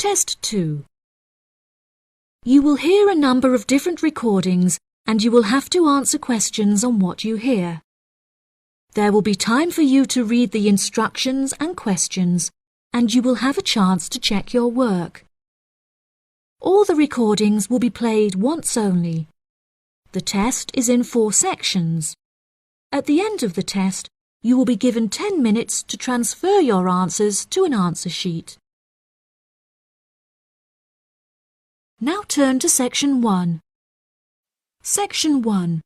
Test 2. You will hear a number of different recordings and you will have to answer questions on what you hear. There will be time for you to read the instructions and questions, and you will have a chance to check your work. All the recordings will be played once only. The test is in 4 sections. At the end of the test, you will be given 10 minutes to transfer your answers to an answer sheet. Now turn to Section 1. Section 1.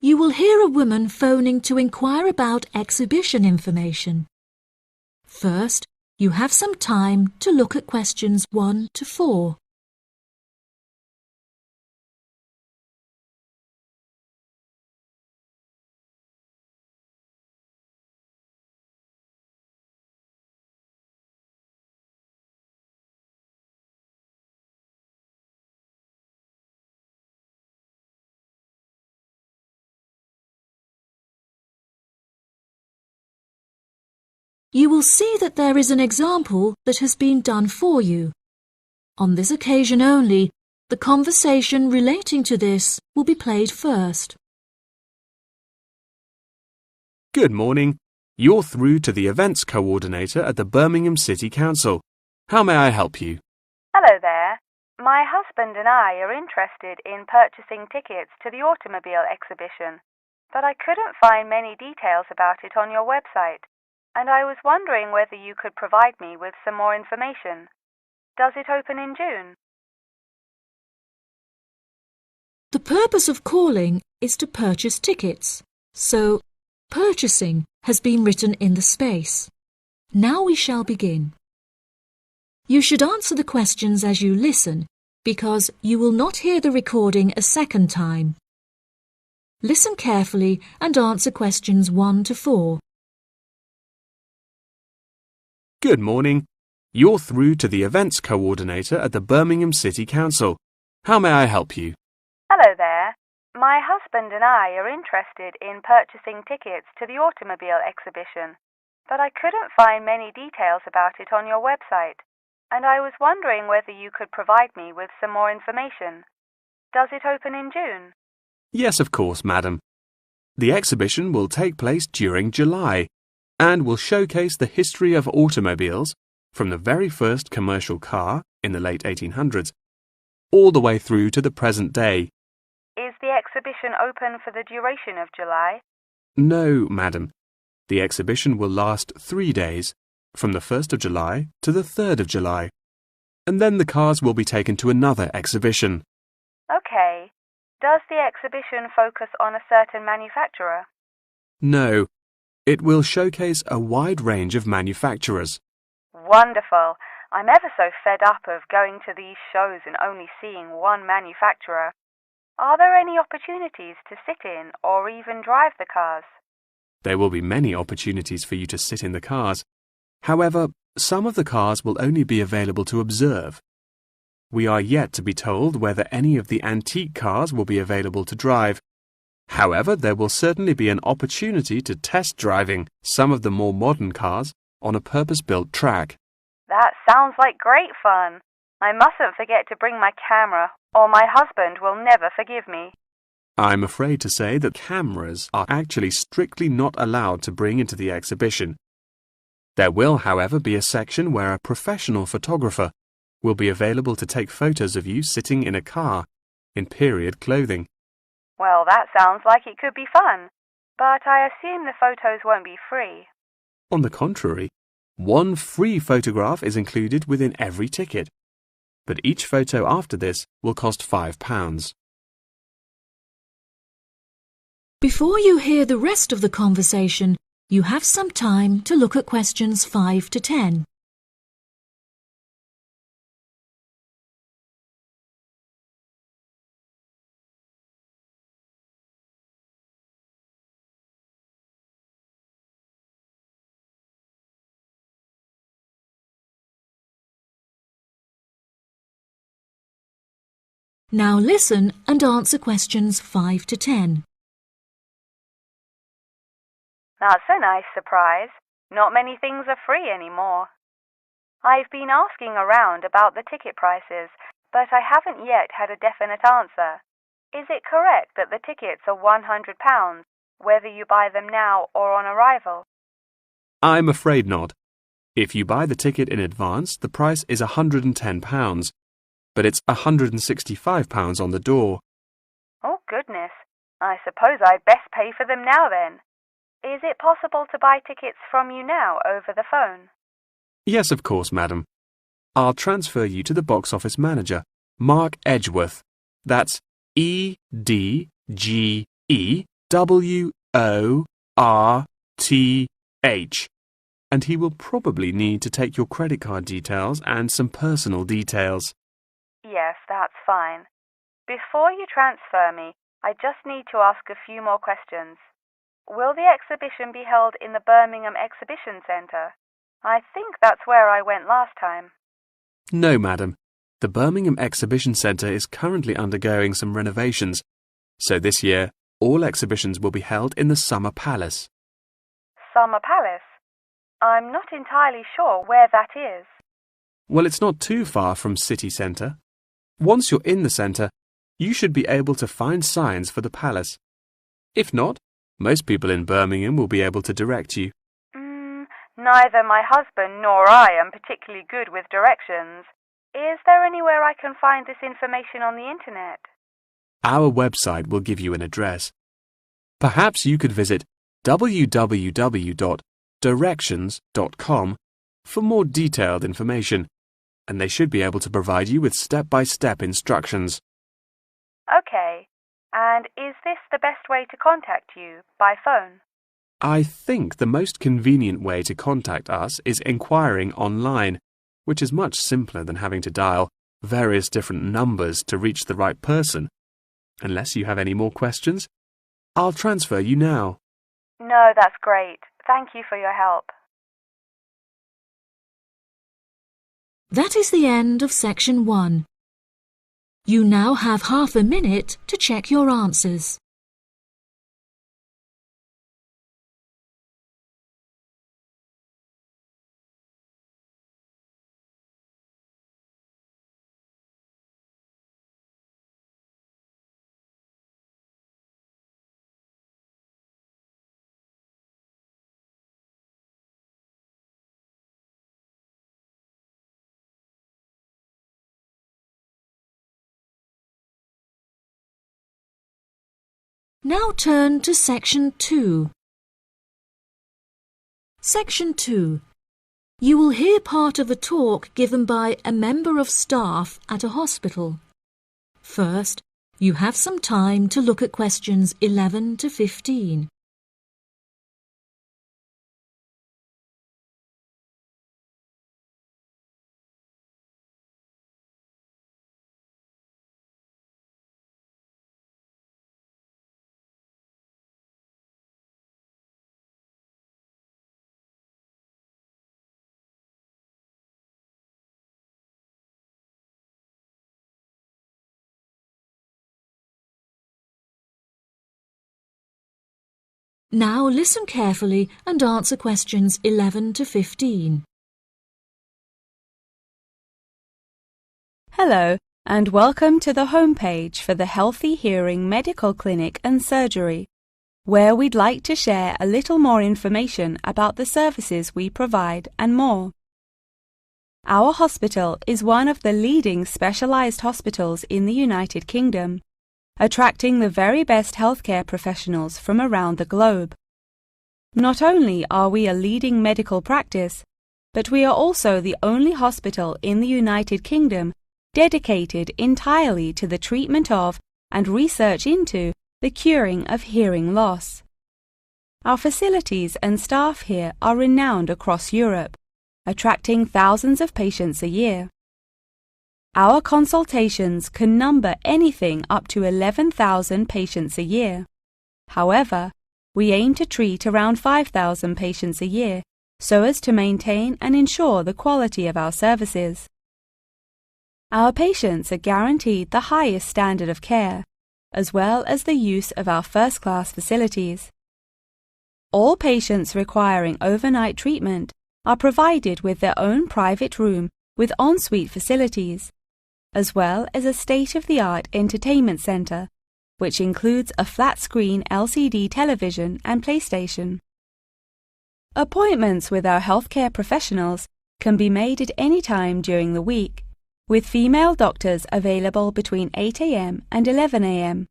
You will hear a woman phoning to inquire about exhibition information. First, you have some time to look at questions 1 to 4. You will see that there is an example that has been done for you. On this occasion only, the conversation relating to this will be played first. Good morning. You're through to the events coordinator at the Birmingham City Council. How may I help you? Hello there. My husband and I are interested in purchasing tickets to the automobile exhibition, but I couldn't find many details about it on your website. And I was wondering whether you could provide me with some more information. Does it open in June? The purpose of calling is to purchase tickets, so purchasing has been written in the space. Now we shall begin. You should answer the questions as you listen, because you will not hear the recording a second time. Listen carefully and answer questions 1 to 4. Good morning. You're through to the events coordinator at the Birmingham City Council. How may I help you? Hello there. My husband and I are interested in purchasing tickets to the automobile exhibition, but I couldn't find many details about it on your website, and I was wondering whether you could provide me with some more information. Does it open in June? Yes, of course, madam. The exhibition will take place during July and will showcase the history of automobiles from the very first commercial car in the late 1800s all the way through to the present day. Is the exhibition open for the duration of July? No, madam. The exhibition will last 3 days, from the 1st of July to the 3rd of July, and then the cars will be taken to another exhibition. Okay. Does the exhibition focus on a certain manufacturer? No. It will showcase a wide range of manufacturers. Wonderful. I'm ever so fed up of going to these shows and only seeing one manufacturer. Are there any opportunities to sit in or even drive the cars? There will be many opportunities for you to sit in the cars. However, some of the cars will only be available to observe. We are yet to be told whether any of the antique cars will be available to drive. However, there will certainly be an opportunity to test driving some of the more modern cars on a purpose-built track. That sounds like great fun. I mustn't forget to bring my camera, or my husband will never forgive me. I'm afraid to say that cameras are actually strictly not allowed to bring into the exhibition. There will, however, be a section where a professional photographer will be available to take photos of you sitting in a car in period clothing. Well, that sounds like it could be fun, but I assume the photos won't be free. On the contrary, one free photograph is included within every ticket, but each photo after this will cost £5. Before you hear the rest of the conversation, you have some time to look at questions 5 to 10. Now listen and answer questions 5 to 10. That's a nice surprise. Not many things are free anymore. I've been asking around about the ticket prices, but I haven't yet had a definite answer. Is it correct that the tickets are £100, whether you buy them now or on arrival? I'm afraid not. If you buy the ticket in advance, the price is £110, but it's £165 on the door. Oh, goodness. I suppose I'd best pay for them now then. Is it possible to buy tickets from you now over the phone? Yes, of course, madam. I'll transfer you to the box office manager, Mark Edgeworth. That's EDGEWORTH. And he will probably need to take your credit card details and some personal details. Yes, that's fine. Before you transfer me, I just need to ask a few more questions. Will the exhibition be held in the Birmingham Exhibition Centre? I think that's where I went last time. No, madam. The Birmingham Exhibition Centre is currently undergoing some renovations, so this year all exhibitions will be held in the Summer Palace. Summer Palace? I'm not entirely sure where that is. Well, it's not too far from City Centre. Once you're in the centre, you should be able to find signs for the palace. If not, most people in Birmingham will be able to direct you. Neither my husband nor I am particularly good with directions. Is there anywhere I can find this information on the internet? Our website will give you an address. Perhaps you could visit www.directions.com for more detailed information, and they should be able to provide you with step-by-step instructions. Okay. And is this the best way to contact you, by phone? I think the most convenient way to contact us is inquiring online, which is much simpler than having to dial various different numbers to reach the right person. Unless you have any more questions, I'll transfer you now. No, that's great. Thank you for your help. That is the end of section 1. You now have half a minute to check your answers. Now turn to section 2. Section 2. You will hear part of a talk given by a member of staff at a hospital. First, you have some time to look at questions 11 to 15. Now listen carefully and answer questions 11 to 15. Hello, and welcome to the homepage for the Healthy Hearing Medical Clinic and Surgery, where we'd like to share a little more information about the services we provide and more. Our hospital is one of the leading specialised hospitals in the United Kingdom, attracting the very best healthcare professionals from around the globe. Not only are we a leading medical practice, but we are also the only hospital in the United Kingdom dedicated entirely to the treatment of and research into the curing of hearing loss. Our facilities and staff here are renowned across Europe, attracting thousands of patients a year. Our consultations can number anything up to 11,000 patients a year. However, we aim to treat around 5,000 patients a year so as to maintain and ensure the quality of our services. Our patients are guaranteed the highest standard of care, as well as the use of our first-class facilities. All patients requiring overnight treatment are provided with their own private room with ensuite facilities, as well as a state-of-the-art entertainment centre, which includes a flat-screen LCD television and PlayStation. Appointments with our healthcare professionals can be made at any time during the week, with female doctors available between 8 a.m. and 11 a.m.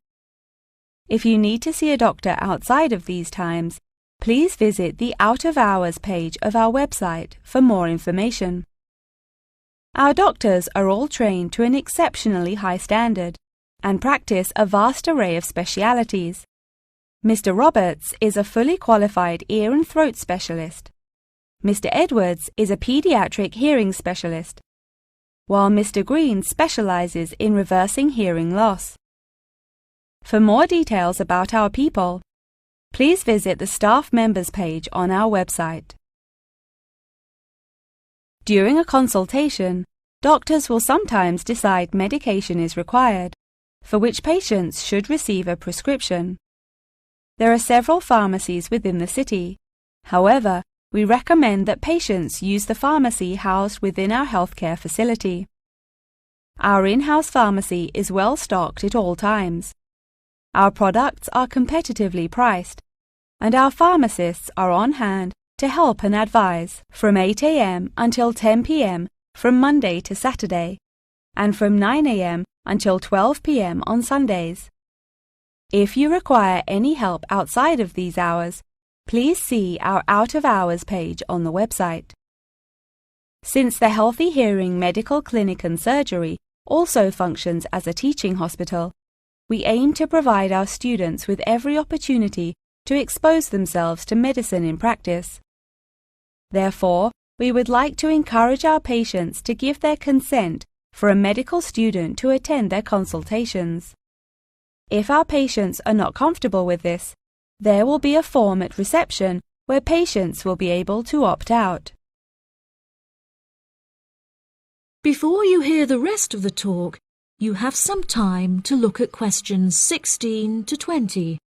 If you need to see a doctor outside of these times, please visit the Out of Hours page of our website for more information. Our doctors are all trained to an exceptionally high standard and practice a vast array of specialities. Mr. Roberts is a fully qualified ear and throat specialist. Mr. Edwards is a pediatric hearing specialist, while Mr. Green specializes in reversing hearing loss. For more details about our people, please visit the staff members page on our website. During a consultation, doctors will sometimes decide medication is required, for which patients should receive a prescription. There are several pharmacies within the city. However, we recommend that patients use the pharmacy housed within our healthcare facility. Our in-house pharmacy is well stocked at all times. Our products are competitively priced, and our pharmacists are on hand to help and advise from 8 a.m. until 10 p.m. from Monday to Saturday, and from 9 a.m. until 12 p.m. on Sundays. If you require any help outside of these hours, please see our Out of Hours page on the website. Since the Healthy Hearing Medical Clinic and Surgery also functions as a teaching hospital, we aim to provide our students with every opportunity to expose themselves to medicine in practice. Therefore, we would like to encourage our patients to give their consent for a medical student to attend their consultations. If our patients are not comfortable with this, there will be a form at reception where patients will be able to opt out. Before you hear the rest of the talk, you have some time to look at questions 16 to 20.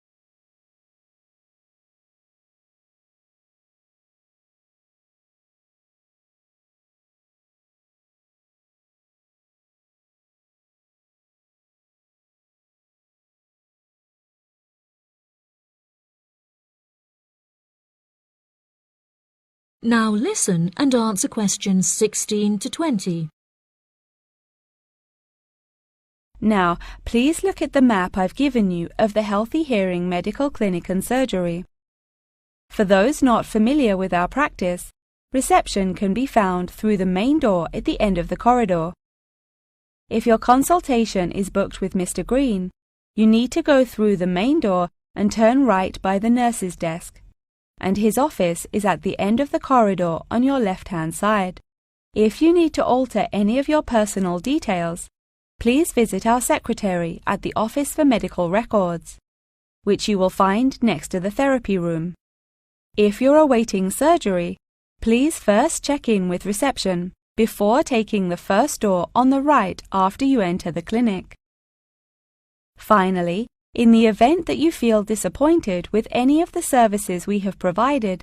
Now listen and answer questions 16 to 20. Now, please look at the map I've given you of the Healthy Hearing Medical Clinic and Surgery. For those not familiar with our practice, reception can be found through the main door at the end of the corridor. If your consultation is booked with Mr. Green, you need to go through the main door and turn right by the nurse's desk, and his office is at the end of the corridor on your left-hand side. If you need to alter any of your personal details, please visit our secretary at the Office for Medical Records, which you will find next to the therapy room. If you're awaiting surgery, please first check in with reception before taking the first door on the right after you enter the clinic. Finally, in the event that you feel disappointed with any of the services we have provided,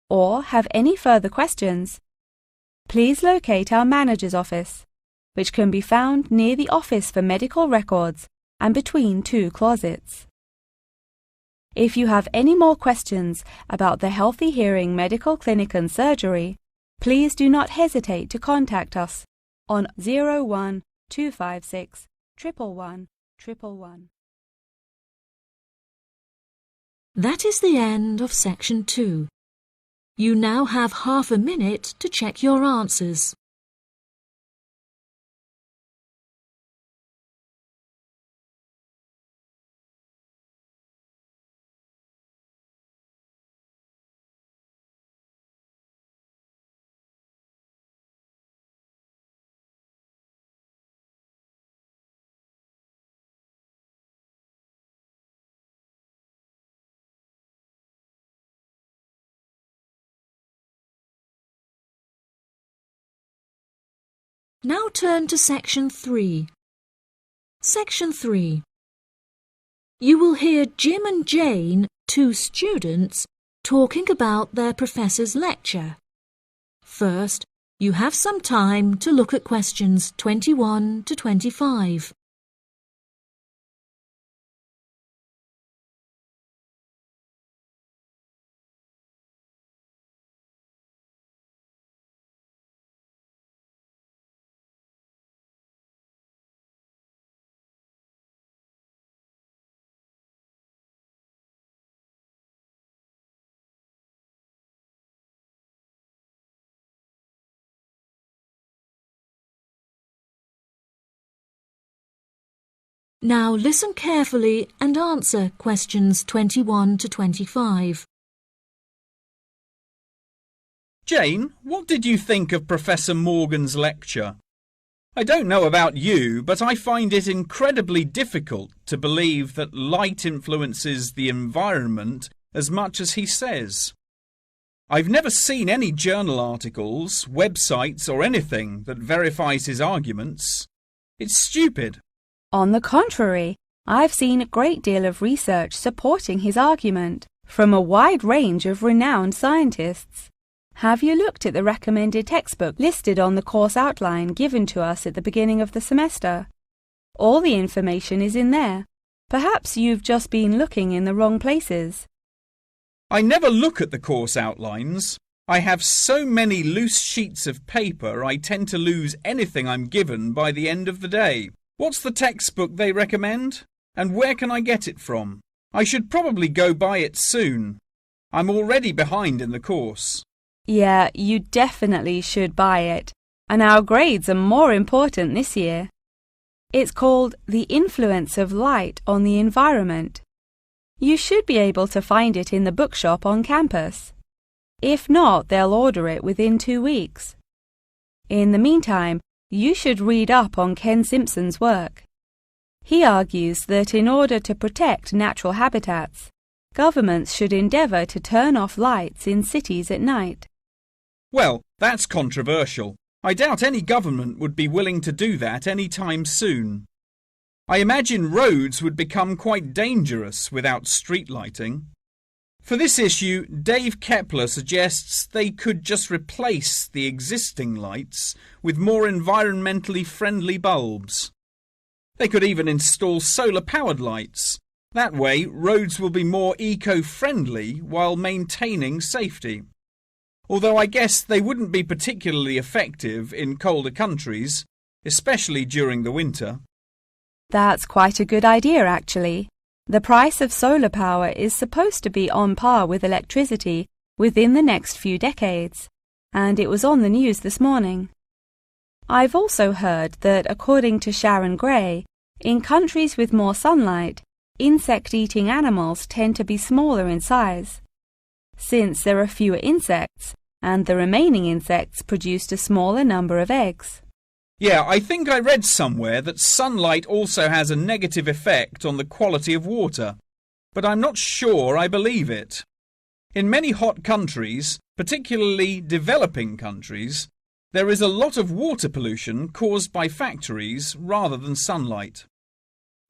or have any further questions, please locate our manager's office, which can be found near the Office for Medical Records and between two closets. If you have any more questions about the Healthy Hearing Medical Clinic and Surgery, please do not hesitate to contact us on 01 256 111 111. That is the end of section 2. You now have half a minute to check your answers. Now turn to section 3. Section 3. You will hear Jim and Jane, two students, talking about their professor's lecture. First, you have some time to look at questions 21 to 25. Now listen carefully and answer questions 21 to 25. Jane, what did you think of Professor Morgan's lecture? I don't know about you, but I find it incredibly difficult to believe that light influences the environment as much as he says. I've never seen any journal articles, websites or anything that verifies his arguments. It's stupid. On the contrary, I've seen a great deal of research supporting his argument from a wide range of renowned scientists. Have you looked at the recommended textbook listed on the course outline given to us at the beginning of the semester? All the information is in there. Perhaps you've just been looking in the wrong places. I never look at the course outlines. I have so many loose sheets of paper I tend to lose anything I'm given by the end of the day. What's the textbook they recommend? And where can I get it from? I should probably go buy it soon. I'm already behind in the course. Yeah, you definitely should buy it. And our grades are more important this year. It's called The Influence of Light on the Environment. You should be able to find it in the bookshop on campus. If not, they'll order it within 2 weeks. In the meantime, you should read up on Ken Simpson's work. He argues that in order to protect natural habitats, governments should endeavour to turn off lights in cities at night. Well, that's controversial. I doubt any government would be willing to do that any time soon. I imagine roads would become quite dangerous without street lighting. For this issue, Dave Kepler suggests they could just replace the existing lights with more environmentally friendly bulbs. They could even install solar-powered lights. That way, roads will be more eco-friendly while maintaining safety. Although I guess they wouldn't be particularly effective in colder countries, especially during the winter. That's quite a good idea, actually. The price of solar power is supposed to be on par with electricity within the next few decades, and it was on the news this morning. I've also heard that, according to Sharon Gray, in countries with more sunlight, insect-eating animals tend to be smaller in size. Since there are fewer insects, and the remaining insects produced a smaller number of eggs. Yeah, I think I read somewhere that sunlight also has a negative effect on the quality of water, but I'm not sure I believe it. In many hot countries, particularly developing countries, there is a lot of water pollution caused by factories rather than sunlight.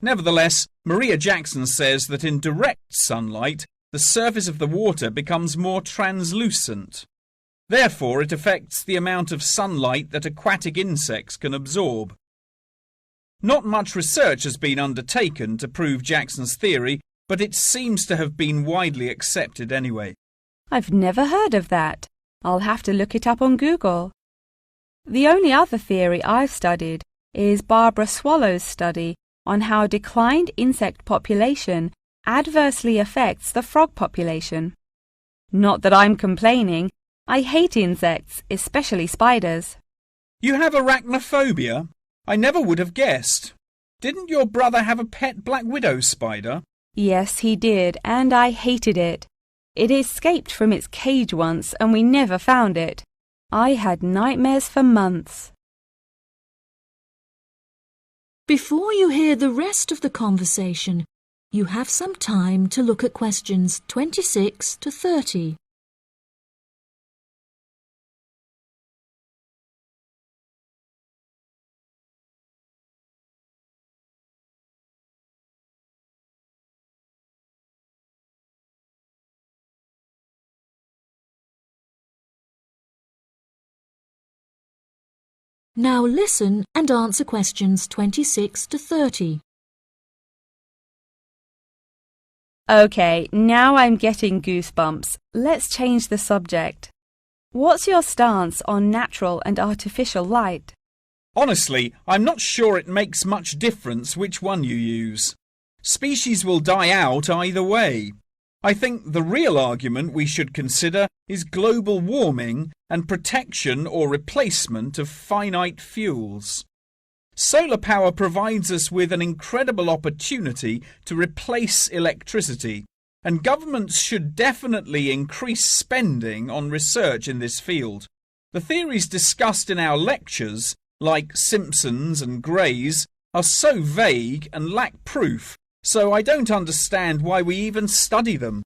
Nevertheless, Maria Jackson says that in direct sunlight, the surface of the water becomes more translucent. Therefore, it affects the amount of sunlight that aquatic insects can absorb. Not much research has been undertaken to prove Jackson's theory, but it seems to have been widely accepted anyway. I've never heard of that. I'll have to look it up on Google. The only other theory I've studied is Barbara Swallow's study on how declined insect population adversely affects the frog population. Not that I'm complaining. I hate insects, especially spiders. You have arachnophobia? I never would have guessed. Didn't your brother have a pet black widow spider? Yes, he did, and I hated it. It escaped from its cage once, and we never found it. I had nightmares for months. Before you hear the rest of the conversation, you have some time to look at questions 26 to 30. Now listen and answer questions 26 to 30. OK, now I'm getting goosebumps. Let's change the subject. What's your stance on natural and artificial light? Honestly, I'm not sure it makes much difference which one you use. Species will die out either way. I think the real argument we should consider is global warming and protection or replacement of finite fuels. Solar power provides us with an incredible opportunity to replace electricity, and governments should definitely increase spending on research in this field. The theories discussed in our lectures, like Simpson's and Gray's, are so vague and lack proof, so I don't understand why we even study them.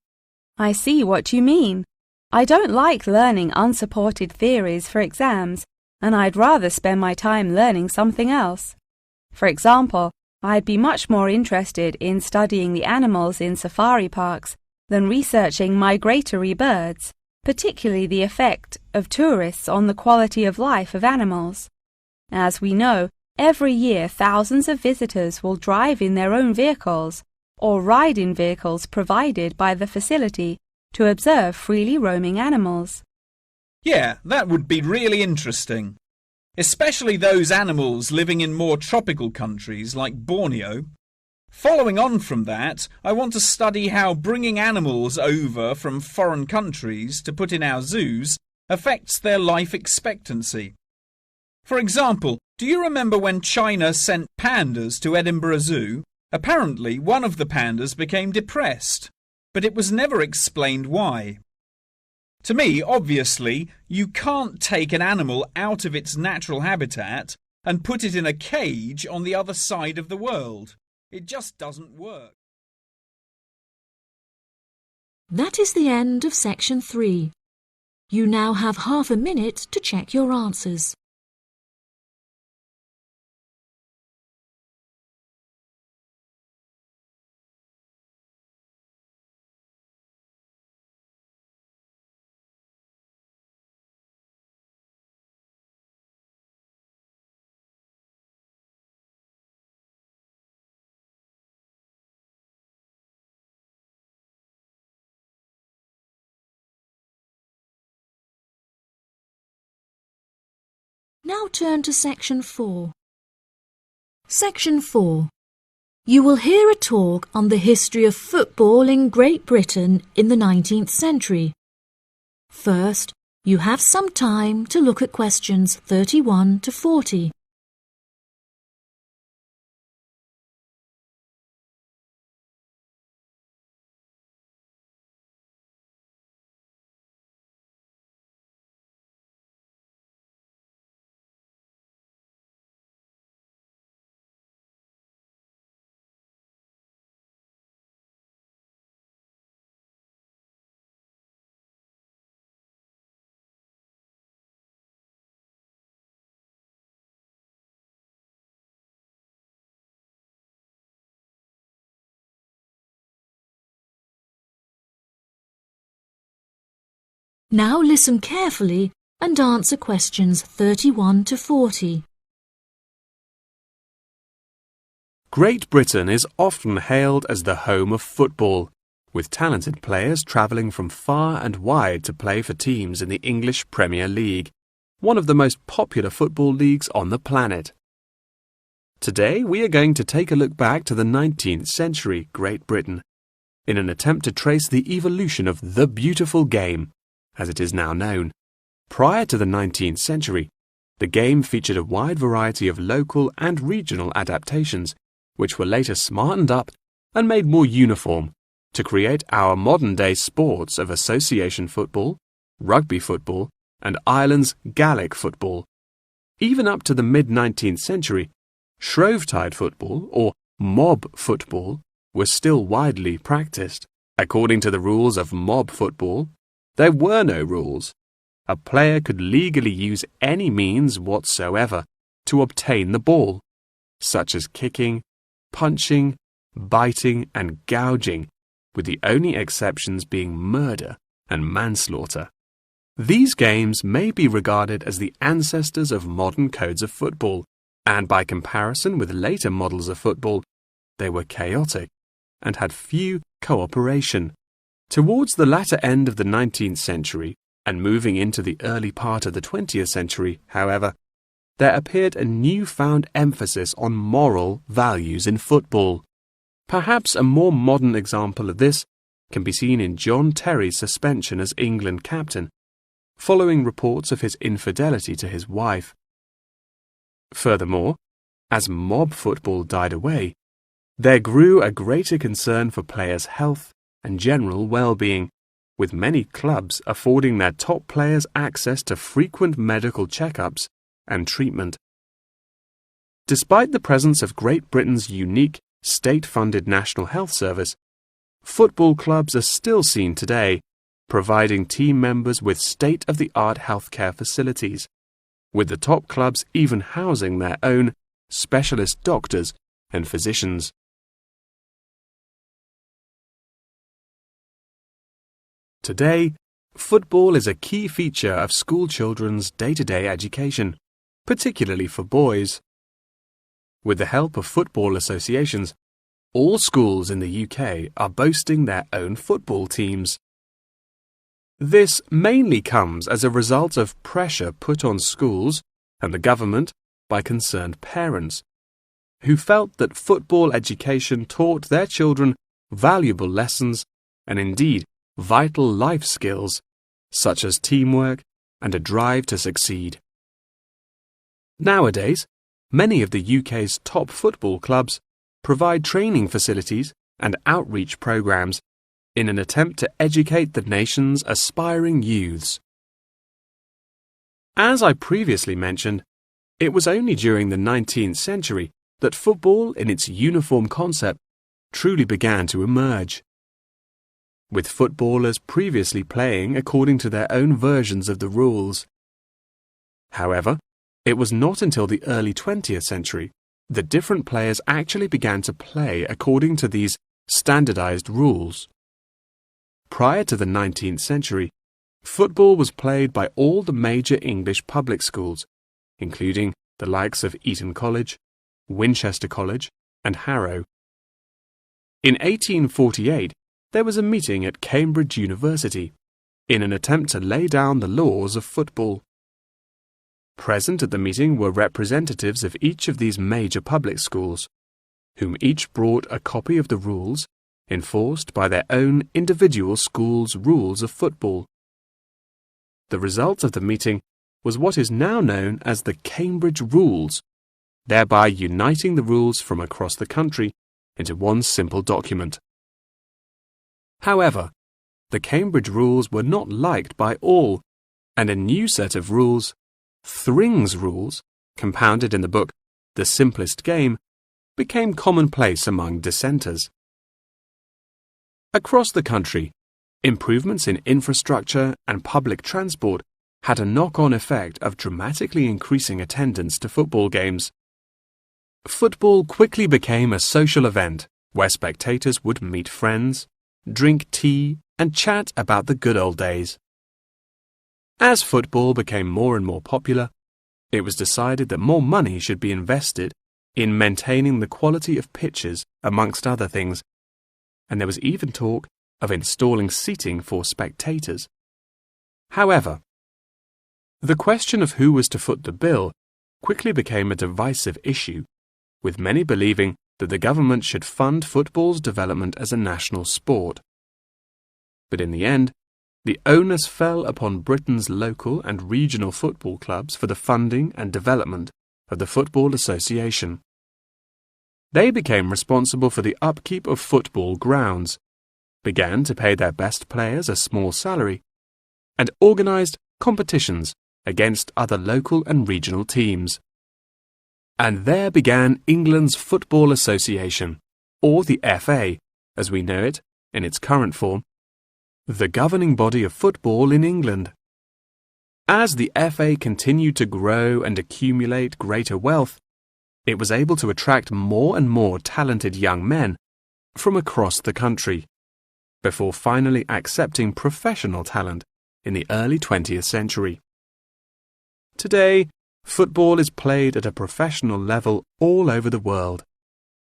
I see what you mean. I don't like learning unsupported theories for exams, and I'd rather spend my time learning something else. For example, I'd be much more interested in studying the animals in safari parks than researching migratory birds, particularly the effect of tourists on the quality of life of animals. As we know, every year thousands of visitors will drive in their own vehicles or ride in vehicles provided by the facility to observe freely roaming animals. Yeah, that would be really interesting. Especially those animals living in more tropical countries like Borneo. Following on from that, I want to study how bringing animals over from foreign countries to put in our zoos affects their life expectancy. For example, do you remember when China sent pandas to Edinburgh Zoo? Apparently, one of the pandas became depressed, but it was never explained why. To me, obviously, you can't take an animal out of its natural habitat and put it in a cage on the other side of the world. It just doesn't work. That is the end of section 3. You now have half a minute to check your answers. Now turn to section 4. Section 4. You will hear a talk on the history of football in Great Britain in the 19th century. First, you have some time to look at questions 31 to 40. Now listen carefully and answer questions 31 to 40. Great Britain is often hailed as the home of football, with talented players travelling from far and wide to play for teams in the English Premier League, one of the most popular football leagues on the planet. Today we are going to take a look back to the 19th century Great Britain, in an attempt to trace the evolution of the beautiful game, as it is now known. Prior to the 19th century, the game featured a wide variety of local and regional adaptations, which were later smartened up and made more uniform to create our modern-day sports of association football, rugby football, and Ireland's Gaelic football. Even up to the mid-19th century, Shrovetide football, or mob football, was still widely practiced. According to the rules of mob football, there were no rules. A player could legally use any means whatsoever to obtain the ball, such as kicking, punching, biting, and gouging, with the only exceptions being murder and manslaughter. These games may be regarded as the ancestors of modern codes of football, and by comparison with later models of football, they were chaotic and had few cooperation. Towards the latter end of the 19th century and moving into the early part of the 20th century, however, there appeared a newfound emphasis on moral values in football. Perhaps a more modern example of this can be seen in John Terry's suspension as England captain, following reports of his infidelity to his wife. Furthermore, as mob football died away, there grew a greater concern for players' health and general well-being, with many clubs affording their top players access to frequent medical checkups and treatment. Despite the presence of Great Britain's unique state-funded National Health Service, football clubs are still seen today providing team members with state-of-the-art healthcare facilities, with the top clubs even housing their own specialist doctors and physicians. Today, football is a key feature of school children's day-to-day education, particularly for boys. With the help of football associations, all schools in the UK are boasting their own football teams. This mainly comes as a result of pressure put on schools and the government by concerned parents, who felt that football education taught their children valuable lessons and indeed vital life skills, such as teamwork and a drive to succeed. Nowadays, many of the UK's top football clubs provide training facilities and outreach programs in an attempt to educate the nation's aspiring youths. As I previously mentioned, it was only during the 19th century that football in its uniform concept truly began to emerge, with footballers previously playing according to their own versions of the rules. However, it was not until the early 20th century that different players actually began to play according to these standardized rules. Prior to the 19th century, football was played by all the major English public schools, including the likes of Eton College, Winchester College, and Harrow. In 1848, there was a meeting at Cambridge University in an attempt to lay down the laws of football. Present at the meeting were representatives of each of these major public schools, whom each brought a copy of the rules enforced by their own individual school's rules of football. The result of the meeting was what is now known as the Cambridge Rules, thereby uniting the rules from across the country into one simple document. However, the Cambridge Rules were not liked by all, and a new set of rules, Thring's Rules, compounded in the book The Simplest Game, became commonplace among dissenters. Across the country, improvements in infrastructure and public transport had a knock-on effect of dramatically increasing attendance to football games. Football quickly became a social event where spectators would meet friends, drink tea, and chat about the good old days. As football became more and more popular, it was decided that more money should be invested in maintaining the quality of pitches, amongst other things, and there was even talk of installing seating for spectators. However, the question of who was to foot the bill quickly became a divisive issue, with many believing that the government should fund football's development as a national sport. But in the end, the onus fell upon Britain's local and regional football clubs for the funding and development of the Football Association. They became responsible for the upkeep of football grounds, began to pay their best players a small salary, and organised competitions against other local and regional teams. And there began England's Football Association, or the FA, as we know it in its current form, the governing body of football in England. As the FA continued to grow and accumulate greater wealth, it was able to attract more and more talented young men from across the country, before finally accepting professional talent in the early 20th century. Today, football is played at a professional level all over the world.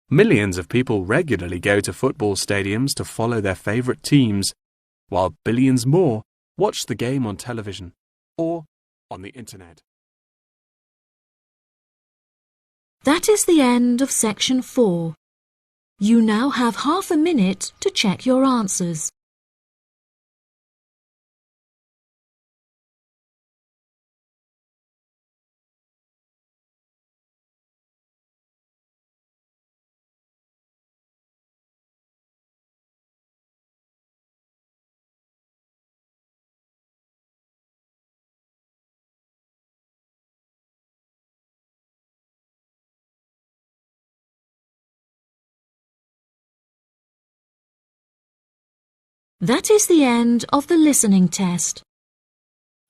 Millions of people regularly go to football stadiums to follow their favourite teams, while billions more watch the game on television or on the internet. That is the end of section 4. You now have half a minute to check your answers. That is the end of the listening test.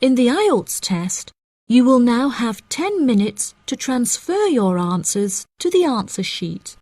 In the IELTS test, you will now have 10 minutes to transfer your answers to the answer sheet.